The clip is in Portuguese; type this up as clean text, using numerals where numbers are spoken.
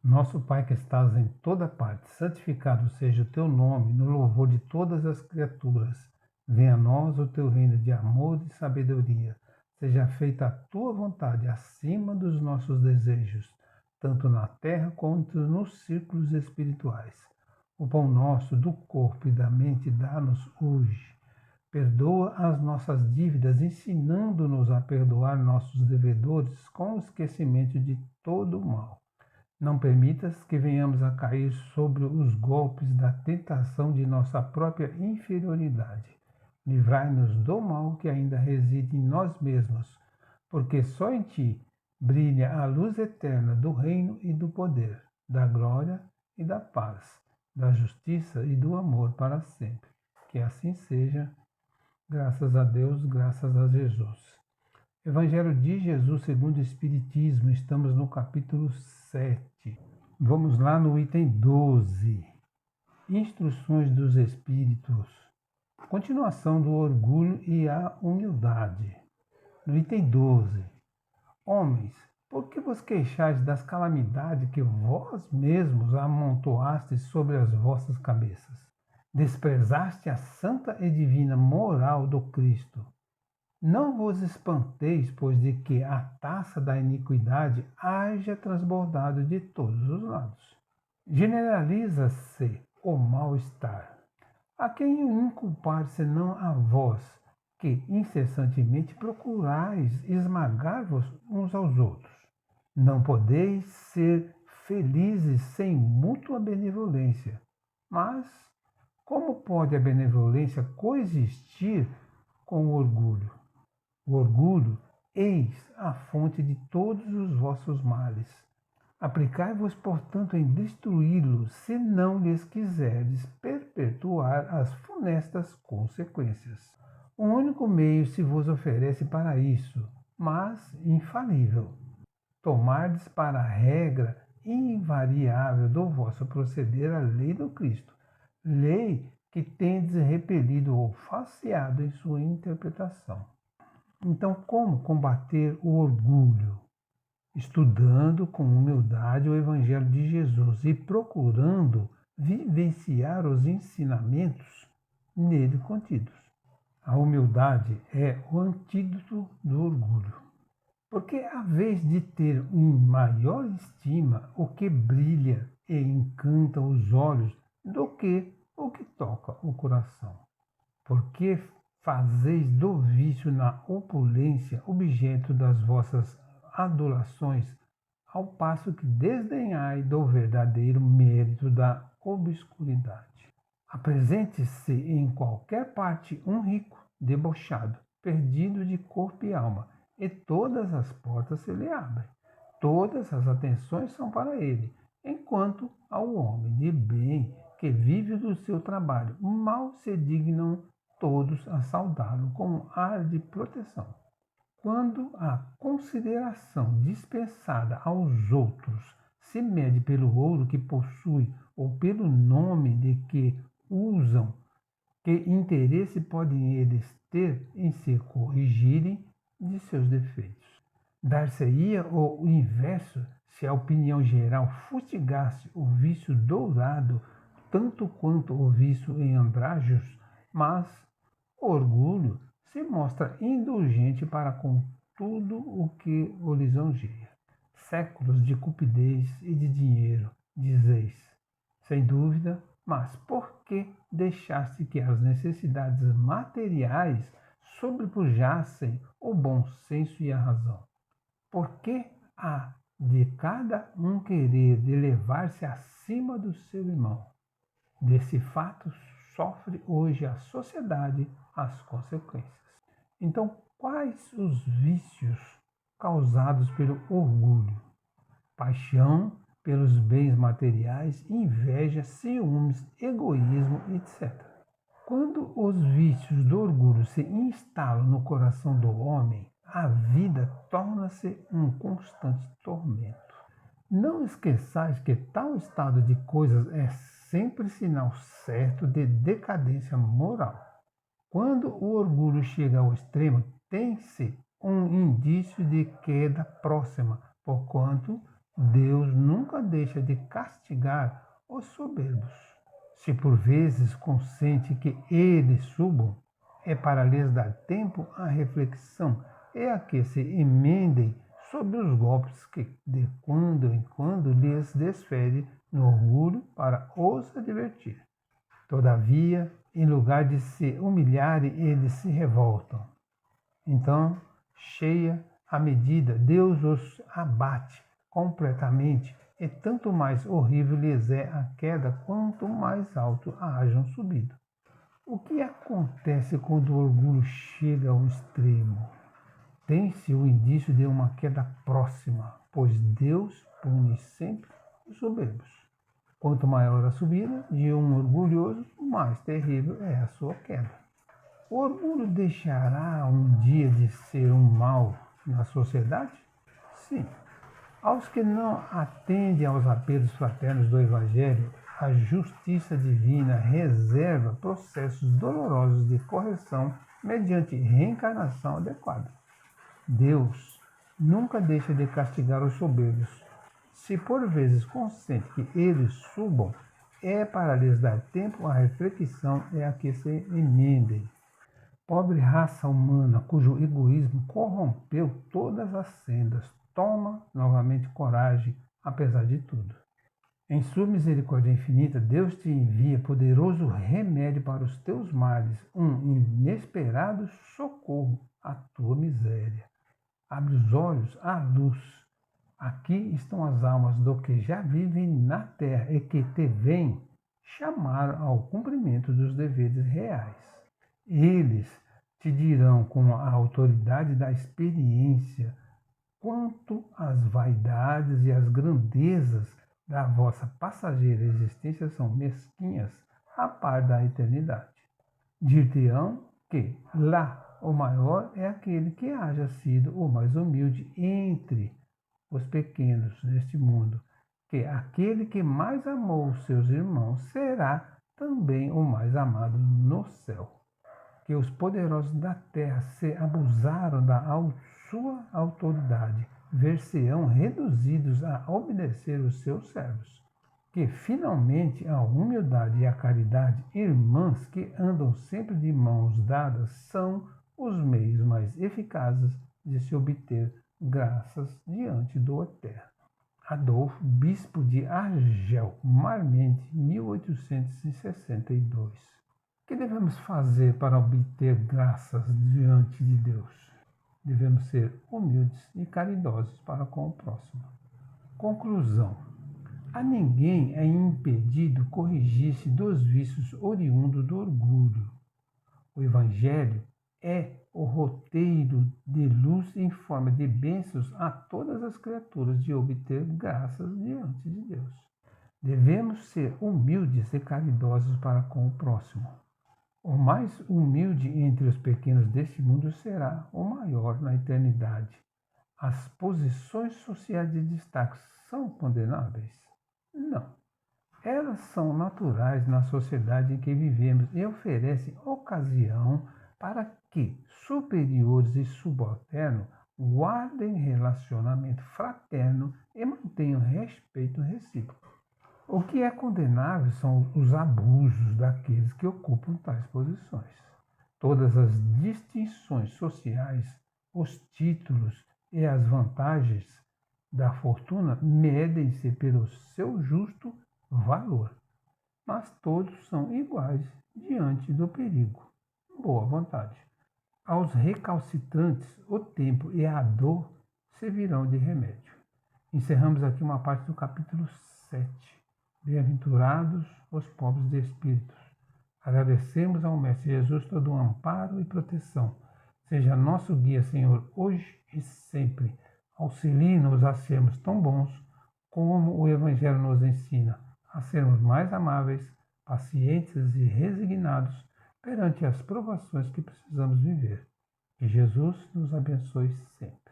Nosso Pai que estás em toda parte, santificado seja o teu nome, no louvor de todas as criaturas. Venha a nós o teu reino de amor e sabedoria. Seja feita a tua vontade acima dos nossos desejos, tanto na terra quanto nos círculos espirituais. O pão nosso do corpo e da mente dá-nos hoje. Perdoa as nossas dívidas, ensinando-nos a perdoar nossos devedores com o esquecimento de todo o mal. Não permitas que venhamos a cair sobre os golpes da tentação de nossa própria inferioridade. Livrai-nos do mal que ainda reside em nós mesmos, porque só em ti brilha a luz eterna do reino e do poder, da glória e da paz, da justiça e do amor para sempre. Que assim seja. Graças a Deus, graças a Jesus. Evangelho de Jesus segundo o Espiritismo, estamos no capítulo 7. Vamos lá no item 12. Instruções dos Espíritos. Continuação do orgulho e a humildade. No item 12. Homens, por que vos queixais das calamidades que vós mesmos amontoastes sobre as vossas cabeças? Desprezaste a santa e divina moral do Cristo. Não vos espanteis, pois, de que a taça da iniquidade haja transbordado de todos os lados. Generaliza-se o mal-estar. A quem o inculpar senão a vós, que incessantemente procurais esmagar-vos uns aos outros? Não podeis ser felizes sem mútua benevolência. Mas como pode a benevolência coexistir com o orgulho? O orgulho, eis a fonte de todos os vossos males. Aplicai-vos, portanto, em destruí-los, se não lhes quiserdes perpetuar as funestas consequências. O único meio se vos oferece para isso, mas infalível. Tomardes para a regra invariável do vosso proceder a lei do Cristo, lei que tendes repelido ou falseado em sua interpretação. Então, como combater o orgulho? Estudando com humildade o Evangelho de Jesus e procurando vivenciar os ensinamentos nele contidos. A humildade é o antídoto do orgulho. Porque a vez de ter em maior estima o que brilha e encanta os olhos do que o que toca o coração. Porque fazeis do vício na opulência objeto das vossas adulações, ao passo que desdenhai do verdadeiro mérito da obscuridade. Apresente-se em qualquer parte um rico, debochado, perdido de corpo e alma, e todas as portas se lhe abrem. Todas as atenções são para ele, enquanto ao homem de bem que vive do seu trabalho, mal se dignam todos a saudá-lo com um ar de proteção. Quando a consideração dispensada aos outros se mede pelo ouro que possui ou pelo nome de que usam, que interesse podem eles ter em se corrigirem de seus defeitos? Dar-se-ia o inverso se a opinião geral fustigasse o vício dourado tanto quanto o vício em andrajos, mas o orgulho se mostra indulgente para com tudo o que o lisonjeia. Séculos de cupidez e de dinheiro, dizeis, sem dúvida, mas por que deixaste que as necessidades materiais sobrepujassem o bom senso e a razão? Por que há de cada um querer elevar-se acima do seu irmão? Desse fato sofre hoje a sociedade as consequências. Então, quais os vícios causados pelo orgulho? Paixão pelos bens materiais, inveja, ciúmes, egoísmo, etc. Quando os vícios do orgulho se instalam no coração do homem, a vida torna-se um constante tormento. Não esqueçais que tal estado de coisas é sempre sinal certo de decadência moral. Quando o orgulho chega ao extremo, tem-se um indício de queda próxima, porquanto Deus nunca deixa de castigar os soberbos. Se por vezes consente que eles subam, é para lhes dar tempo à reflexão e a que se emendem sobre os golpes que de quando em quando lhes desfere no orgulho para os advertir. Todavia, em lugar de se humilharem, eles se revoltam. Então, cheia a medida, Deus os abate completamente, e tanto mais horrível lhes é a queda, quanto mais alto hajam subido. O que acontece quando o orgulho chega ao extremo? Tem-se o indício de uma queda próxima, pois Deus pune sempre os soberbos. Quanto maior a subida de um orgulhoso, mais terrível é a sua queda. O orgulho deixará um dia de ser um mal na sociedade? Sim. Aos que não atendem aos apelos fraternos do Evangelho, a justiça divina reserva processos dolorosos de correção mediante reencarnação adequada. Deus nunca deixa de castigar os soberbos. Se por vezes consente que eles subam, é para lhes dar tempo à reflexão e a que se emendem. Pobre raça humana, cujo egoísmo corrompeu todas as sendas, toma novamente coragem, apesar de tudo. Em sua misericórdia infinita, Deus te envia poderoso remédio para os teus males, um inesperado socorro à tua miséria. Abre os olhos à luz. Aqui estão as almas do que já vivem na terra e que te vêm chamar ao cumprimento dos deveres reais. Eles te dirão com a autoridade da experiência quanto às vaidades e às grandezas da vossa passageira existência são mesquinhas a par da eternidade. Dir-te-ão que lá o maior é aquele que haja sido o mais humilde entre os pequenos deste mundo, que aquele que mais amou os seus irmãos será também o mais amado no céu. Que os poderosos da terra se abusaram da sua autoridade, ver-se-ão reduzidos a obedecer os seus servos. Que finalmente a humildade e a caridade, irmãs que andam sempre de mãos dadas, são os meios mais eficazes de se obter graças diante do Eterno. Adolfo, bispo de Argel, Marmente, 1862. O que devemos fazer para obter graças diante de Deus? Devemos ser humildes e caridosos para com o próximo. Conclusão. A ninguém é impedido corrigir-se dos vícios oriundos do orgulho. O Evangelho é o roteiro de luz em forma de bênçãos a todas as criaturas de obter graças diante de Deus. Devemos ser humildes e caridosos para com o próximo. O mais humilde entre os pequenos deste mundo será o maior na eternidade. As posições sociais de destaque são condenáveis? Não. Elas são naturais na sociedade em que vivemos e oferecem ocasião para que superiores e subalternos guardem relacionamento fraterno e mantenham respeito recíproco. O que é condenável são os abusos daqueles que ocupam tais posições. Todas as distinções sociais, os títulos e as vantagens da fortuna medem-se pelo seu justo valor, mas todos são iguais diante do perigo. Boa vontade. Aos recalcitrantes, o tempo e a dor servirão de remédio. Encerramos aqui uma parte do capítulo 7. Bem-aventurados os pobres de espíritos. Agradecemos ao Mestre Jesus todo o amparo e proteção. Seja nosso guia, Senhor, hoje e sempre. Auxilie-nos a sermos tão bons como o Evangelho nos ensina, a sermos mais amáveis, pacientes e resignados perante as provações que precisamos viver. Que Jesus nos abençoe sempre.